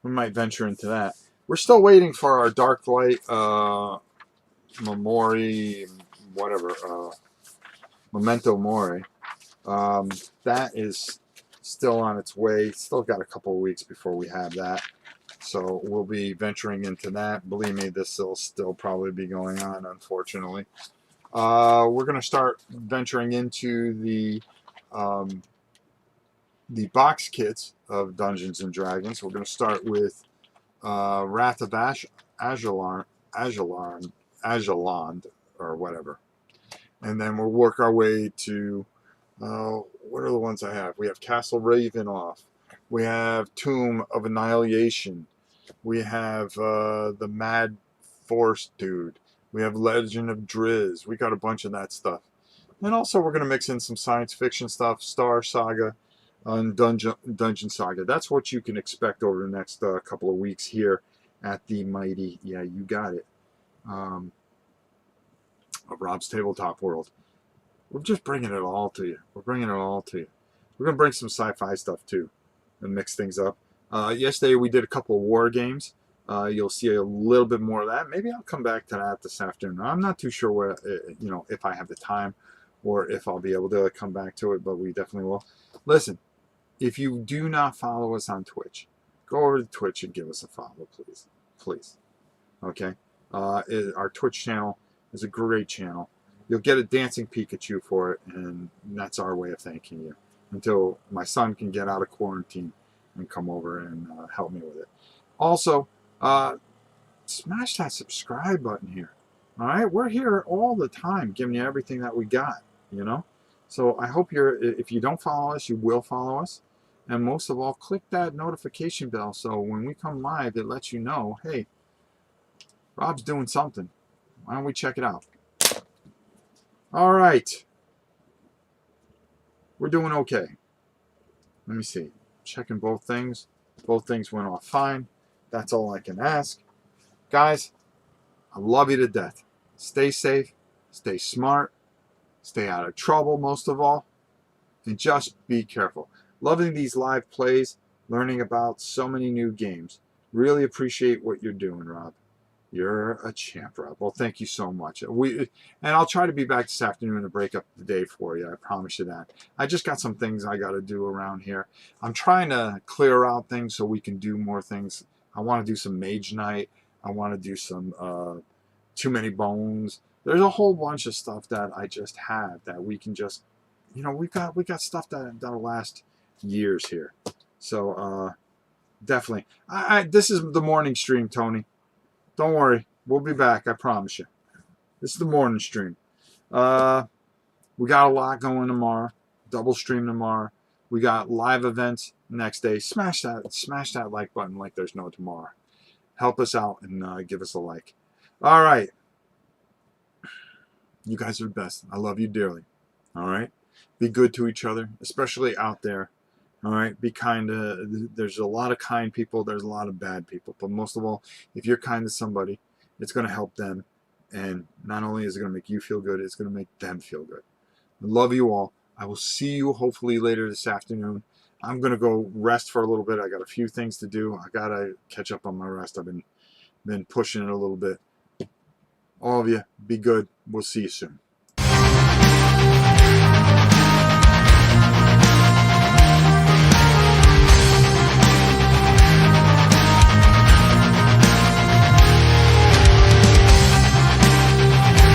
venture into that. We're still waiting for our Dark Light Memori, whatever, Memento Mori. That is still on its way. Still got a couple of weeks before we have that. So we'll be venturing into that. Believe me, this will still probably be going on, unfortunately. We're going to start venturing into the box kits of Dungeons and Dragons. We're going to start with Wrath of Ajalond, or whatever. And then we'll work our way to, what are the ones I have? We have Castle Ravenoff. We have Tomb of Annihilation. We have the Mad Force Dude. We have Legend of Driz. We got a bunch of that stuff. And also we're going to mix in some science fiction stuff, Star Saga and Dungeon Saga. That's what you can expect over the next couple of weeks here at the mighty, yeah, you got it, of Rob's Tabletop World. We're just bringing it all to you. We're bringing it all to you. We're gonna bring some sci-fi stuff too, and mix things up. Yesterday we did a couple of war games. You'll see a little bit more of that. Maybe I'll come back to that this afternoon. I'm not too sure where, if I have the time, or if I'll be able to come back to it. But we definitely will. Listen, if you do not follow us on Twitch, go over to Twitch and give us a follow, please. Please. Okay? Our Twitch channel is a great channel. You'll get a dancing Pikachu for it, and that's our way of thanking you. Until my son can get out of quarantine and come over and help me with it. Also, smash that subscribe button here. All right? We're here all the time giving you everything that we got, you know? So I hope if you don't follow us, you will follow us. And most of all, click that notification bell so when we come live, it lets you know, hey, Rob's doing something. Why don't we check it out? All right. We're doing okay. Let me see. Checking both things. Both things went off fine. That's all I can ask. Guys, I love you to death. Stay safe. Stay smart. Stay out of trouble, most of all. And just be careful. Loving these live plays. Learning about so many new games. Really appreciate what you're doing, Rob. You're a champ, Rob. Well, thank you so much. And I'll try to be back this afternoon to break up the day for you. I promise you that. I just got some things I got to do around here. I'm trying to clear out things so we can do more things. I want to do some Mage Night. I want to do some Too Many Bones. There's a whole bunch of stuff that I just have that we can just, we got stuff that'll last years here. So definitely. This is the morning stream, Tony. Don't worry. We'll be back. I promise you. This is the morning stream. We got a lot going tomorrow. Double stream tomorrow. We got live events next day. Smash that like button like there's no tomorrow. Help us out and give us a like. All right. You guys are the best. I love you dearly. All right. Be good to each other, especially out there. All right, be kind to. There's a lot of kind people. There's a lot of bad people. But most of all, if you're kind to somebody, it's going to help them. And not only is it going to make you feel good, it's going to make them feel good. I love you all. I will see you hopefully later this afternoon. I'm going to go rest for a little bit. I got a few things to do. I got to catch up on my rest. I've been pushing it a little bit. All of you, be good. We'll see you soon.